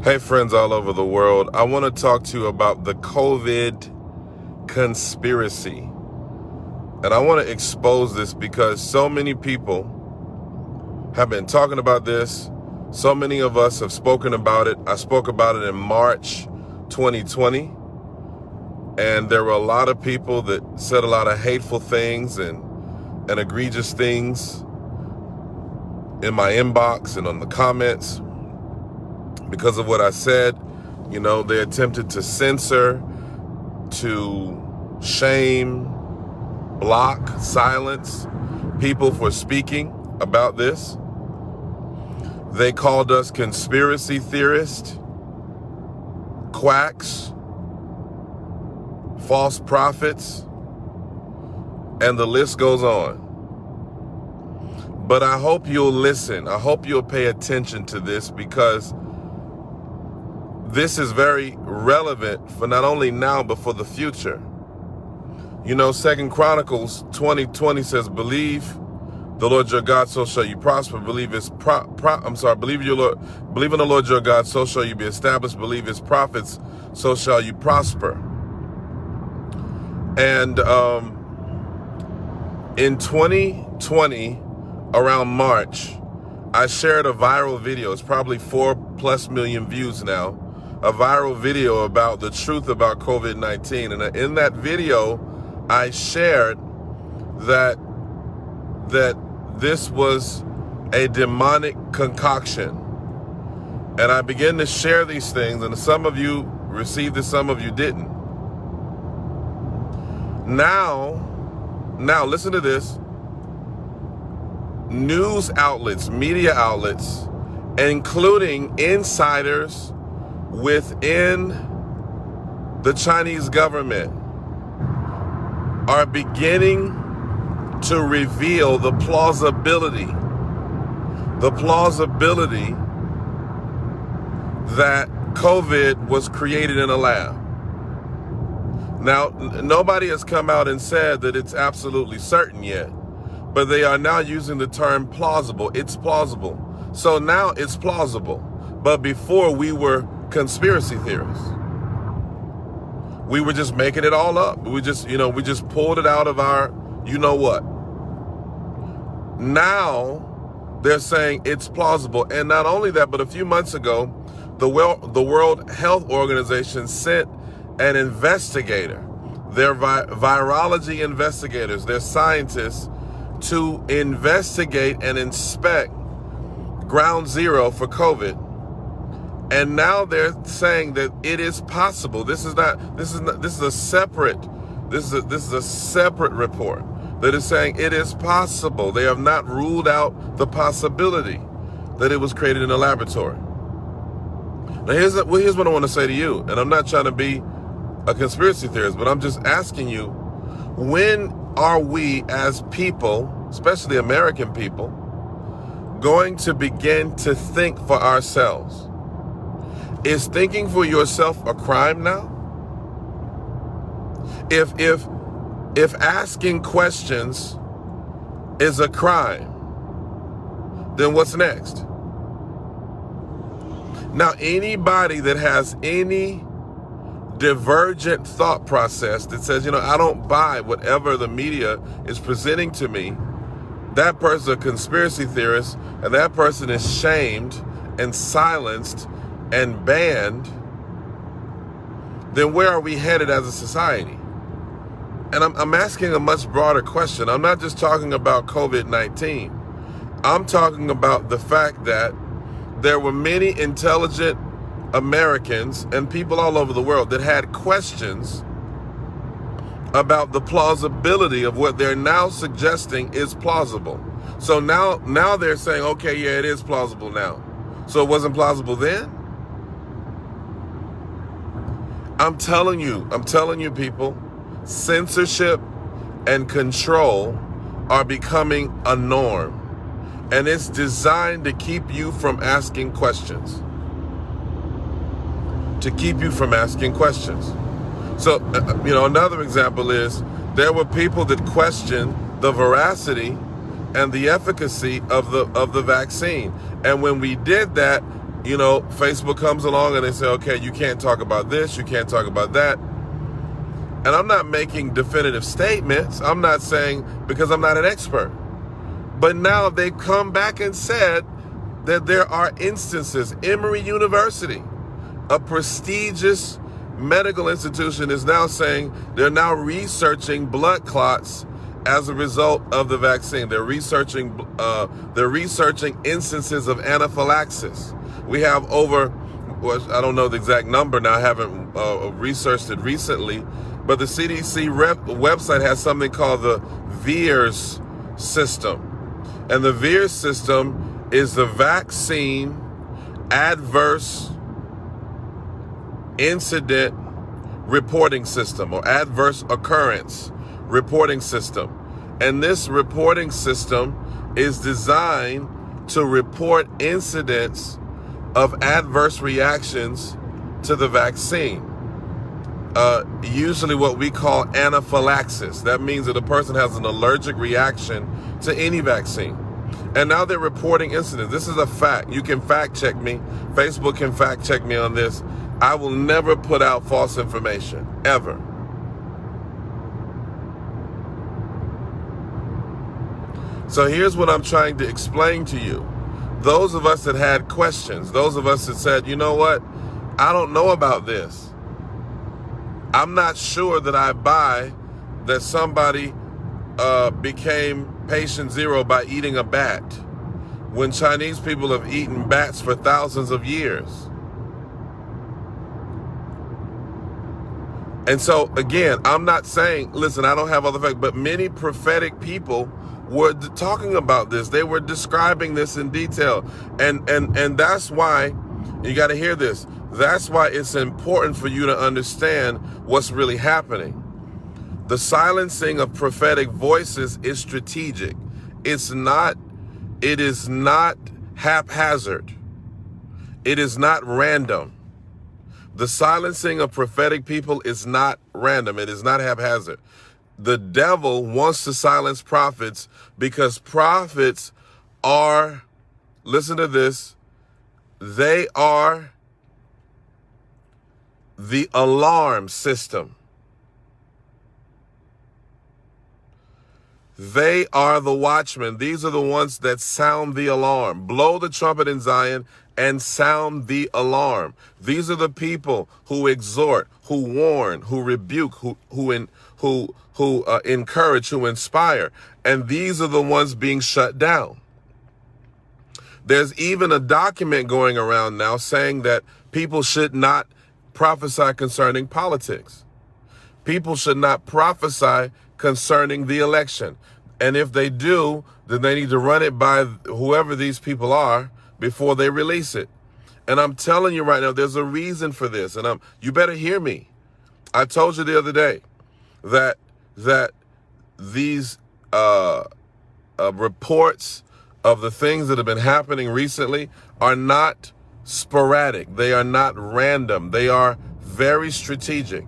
Hey friends all over the world, I want to talk to you about the COVID conspiracy. And I want to expose this because so many people have been talking about this. So many of us have spoken about it. I spoke about it in March 2020. And there were a lot of people that said a lot of hateful things and egregious things in my inbox and on the comments. Because of what I said, they attempted to censor, to shame, block, silence people for speaking about this. They called us conspiracy theorists, quacks, false prophets, and the list goes on. But I hope you'll listen. I hope you'll pay attention to this because this is very relevant for not only now, but for the future. 2 Chronicles 20:20 says, believe the Lord your God, so shall you prosper. Believe in the Lord your God, so shall you be established. Believe his prophets, so shall you prosper. And in 2020, around March, I shared a viral video. It's probably 4+ million views now. A viral video about the truth about COVID-19. And in that video, I shared that this was a demonic concoction. And I began to share these things, and some of you received it, some of you didn't. Now listen to this. News outlets, media outlets, including insiders within the Chinese government, are beginning to reveal the plausibility that COVID was created in a lab. Now, nobody has come out and said that it's absolutely certain yet, but they are now using the term plausible. It's plausible. So now it's plausible. But before, we were conspiracy theorists. We were just making it all up. We just pulled it out of our what. Now they're saying it's plausible. And not only that, but a few months ago, the World Health Organization sent an investigator, their virology investigators, their scientists, to investigate and inspect ground zero for COVID. And now they're saying that it is possible. This is a separate report that is saying it is possible. They have not ruled out the possibility that it was created in a laboratory. Now here's what I want to say to you, and I'm not trying to be a conspiracy theorist, but I'm just asking you, when are we as people, especially American people, going to begin to think for ourselves? Is thinking for yourself a crime now? If asking questions is a crime, then what's next? Now, anybody that has any divergent thought process that says, I don't buy whatever the media is presenting to me, that person's a conspiracy theorist, and that person is shamed and silenced and banned. Then where are we headed as a society? And I'm asking a much broader question. I'm not just talking about COVID-19. I'm talking about the fact that there were many intelligent Americans and people all over the world that had questions about the plausibility of what they're now suggesting is plausible. So now they're saying, okay, yeah, it is plausible now. So it wasn't plausible then? I'm telling you people, censorship and control are becoming a norm. And it's designed to keep you from asking questions. So, another example is there were people that questioned the veracity and the efficacy of the vaccine. And when we did that, Facebook comes along and they say, okay, you can't talk about this, you can't talk about that. And I'm not making definitive statements. I'm not saying, because I'm not an expert. But now they've come back and said that there are instances. Emory University, a prestigious medical institution, is now saying they're now researching blood clots as a result of the vaccine. They're researching instances of anaphylaxis. We have over, well, I don't know the exact number now, I haven't researched it recently, but the CDC website has something called the VAERS system. And the VAERS system is the Vaccine Adverse Incident Reporting System, or Adverse Occurrence Reporting System. And this reporting system is designed to report incidents of adverse reactions to the vaccine. Usually what we call anaphylaxis. That means that a person has an allergic reaction to any vaccine. And now they're reporting incidents. This is a fact. You can fact check me. Facebook can fact check me on this. I will never put out false information, ever. So here's what I'm trying to explain to you. Those of us that had questions, those of us that said, you know what, I don't know about this. I'm not sure that I buy that somebody became patient zero by eating a bat when Chinese people have eaten bats for thousands of years. And so, again, I'm not saying, listen, I don't have all the facts, but many prophetic people were talking about this. They were describing this in detail. And that's why, you got to hear this, that's why it's important for you to understand what's really happening. The silencing of prophetic voices is strategic. It is not haphazard. It is not random. The silencing of prophetic people is not random. It is not haphazard. The devil wants to silence prophets because prophets are, listen to this, they are the alarm system. They are the watchmen. These are the ones that sound the alarm. Blow the trumpet in Zion and sound the alarm. These are the people who exhort, who warn, who rebuke, who encourage, who inspire. And these are the ones being shut down. There's even a document going around now saying that people should not prophesy concerning politics. People should not prophesy concerning the election. And if they do, then they need to run it by whoever these people are before they release it. And I'm telling you right now, there's a reason for this. And you better hear me. I told you the other day that these reports of the things that have been happening recently are not sporadic. They are not random. They are very strategic.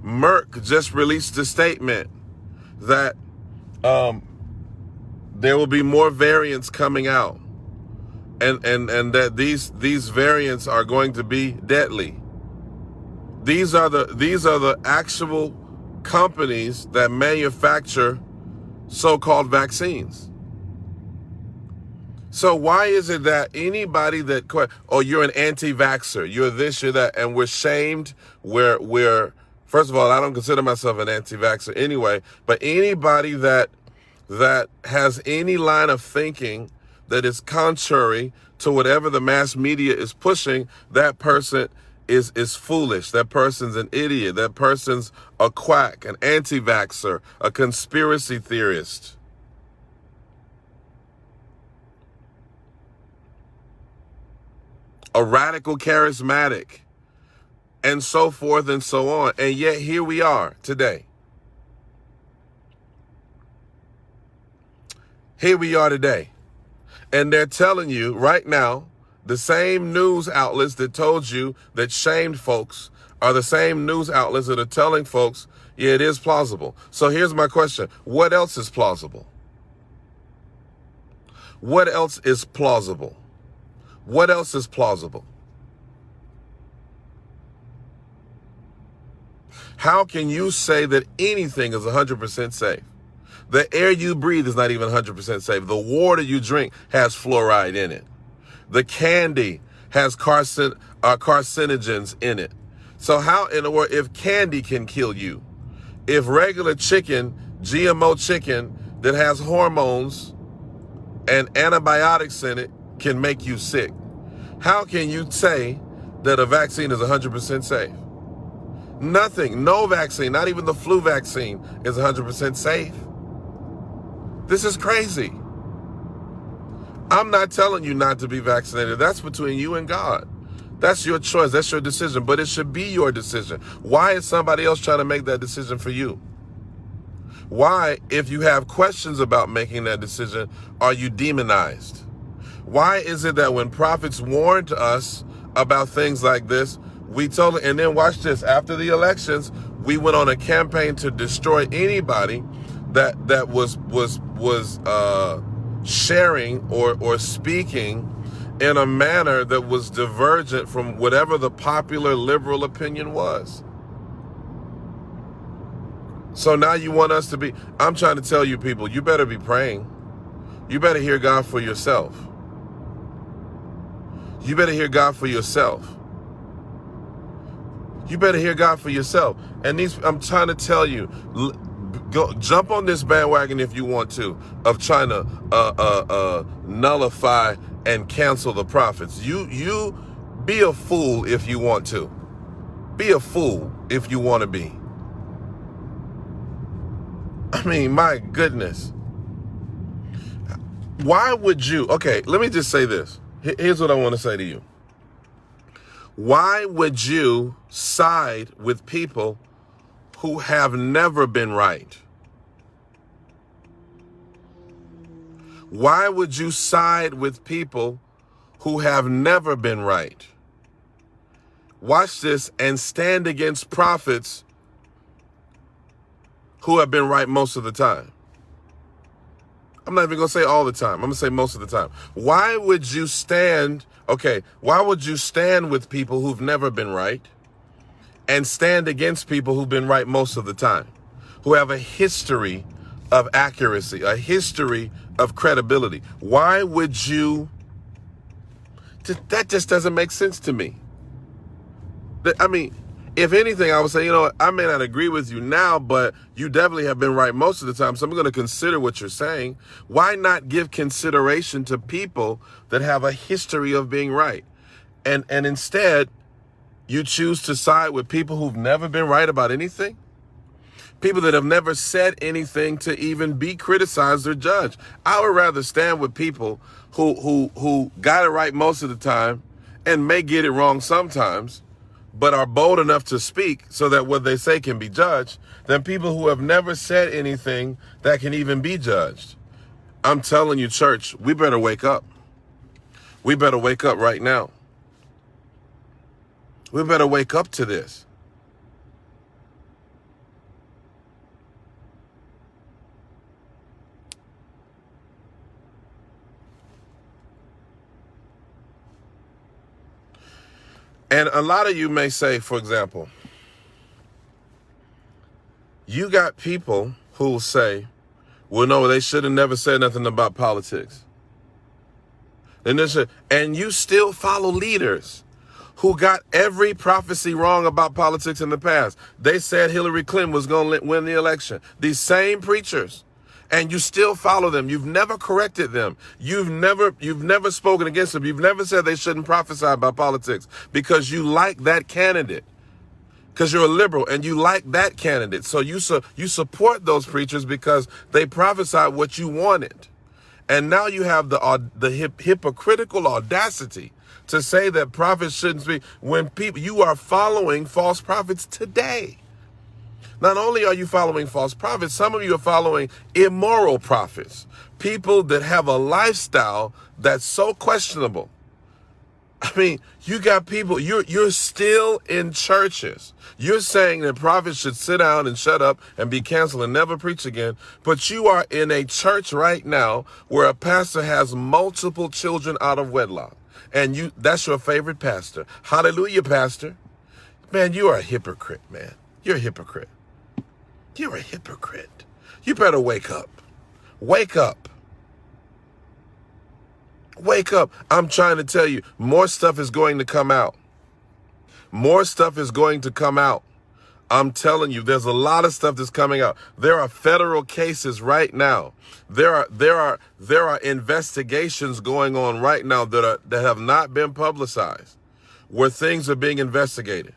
Merck just released a statement that there will be more variants coming out, and that these variants are going to be deadly. These are the actual companies that manufacture so-called vaccines. So why is it that anybody that, oh, you're an anti-vaxxer, you're this, you're that, and we're shamed, we're first of all, I don't consider myself an anti-vaxxer anyway, but anybody that has any line of thinking that is contrary to whatever the mass media is pushing, that person is foolish. That person's an idiot. That person's a quack, an anti-vaxxer, a conspiracy theorist. A radical charismatic, and so forth and so on. And yet here we are today. Here we are today. And they're telling you right now, the same news outlets that told you, that shamed folks, are the same news outlets that are telling folks, yeah, it is plausible. So here's my question. What else is plausible? What else is plausible? What else is plausible? How can you say that anything is 100% safe? The air you breathe is not even 100% safe. The water you drink has fluoride in it. The candy has carcinogens in it. So how in the world, if candy can kill you, if regular chicken, GMO chicken that has hormones and antibiotics in it can make you sick, how can you say that a vaccine is 100% safe? Nothing, no vaccine, not even the flu vaccine is 100% safe. This is crazy. I'm not telling you not to be vaccinated. That's between you and God. That's your choice. That's your decision. But it should be your decision. Why is somebody else trying to make that decision for you? Why, if you have questions about making that decision, are you demonized? Why is it that when prophets warned us about things like this, we told, and then watch this, after the elections, we went on a campaign to destroy anybody that was sharing or speaking in a manner that was divergent from whatever the popular liberal opinion was. So now you want us to be, I'm trying to tell you people, you better be praying. You better hear God for yourself. You better hear God for yourself. You better hear God for yourself. And I'm trying to tell you, go jump on this bandwagon if you want to, of trying to nullify and cancel the prophets. You be a fool if you want to. Be a fool if you want to be. I mean, my goodness. Why would you? Okay, let me just say this. Here's what I want to say to you. Why would you side with people who have never been right? Why would you side with people who have never been right? Watch this, and stand against prophets who have been right most of the time. I'm not even going to say all the time. I'm going to say most of the time. Why would you stand with people who've never been right and stand against people who've been right most of the time, who have a history of accuracy, a history of credibility? Why would you? That just doesn't make sense to me. I mean, if anything, I would say, I may not agree with you now, but you definitely have been right most of the time, so I'm going to consider what you're saying. Why not give consideration to people that have a history of being right? And instead, you choose to side with people who've never been right about anything? People that have never said anything to even be criticized or judged. I would rather stand with people who got it right most of the time and may get it wrong sometimes, but are bold enough to speak so that what they say can be judged, than people who have never said anything that can even be judged. I'm telling you, church, we better wake up. We better wake up right now. We better wake up to this. And a lot of you may say, for example, you got people who will say, well, no, they should have never said nothing about politics. And you still follow leaders who got every prophecy wrong about politics in the past. They said Hillary Clinton was going to win the election. These same preachers. And you still follow them. You've never corrected them. You've never spoken against them. You've never said they shouldn't prophesy about politics because you like that candidate. Because you're a liberal and you like that candidate. So you support those preachers because they prophesied what you wanted. And now you have the hypocritical audacity to say that prophets shouldn't speak when you are following false prophets today. Not only are you following false prophets, some of you are following immoral prophets, people that have a lifestyle that's so questionable. I mean, you got people, you're still in churches. You're saying that prophets should sit down and shut up and be canceled and never preach again. But you are in a church right now where a pastor has multiple children out of wedlock. And that's your favorite pastor. Hallelujah, pastor. Man, you are a hypocrite, man. You're a hypocrite. You're a hypocrite. You better wake up. Wake up. Wake up. I'm trying to tell you, more stuff is going to come out. More stuff is going to come out. I'm telling you, there's a lot of stuff that's coming out. There are federal cases right now. There are investigations going on right now that have not been publicized, where things are being investigated.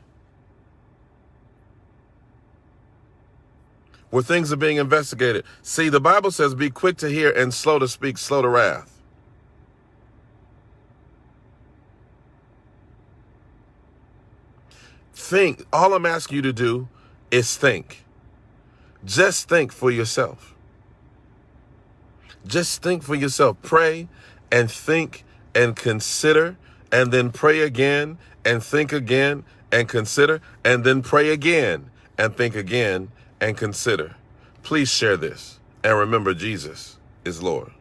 Where things are being investigated. See, the Bible says, be quick to hear and slow to speak, slow to wrath. Think. All I'm asking you to do is think. Just think for yourself. Just think for yourself. Pray and think and consider, and then pray again and think again and consider, and then pray again and think again and consider. Please share this. And remember, Jesus is Lord.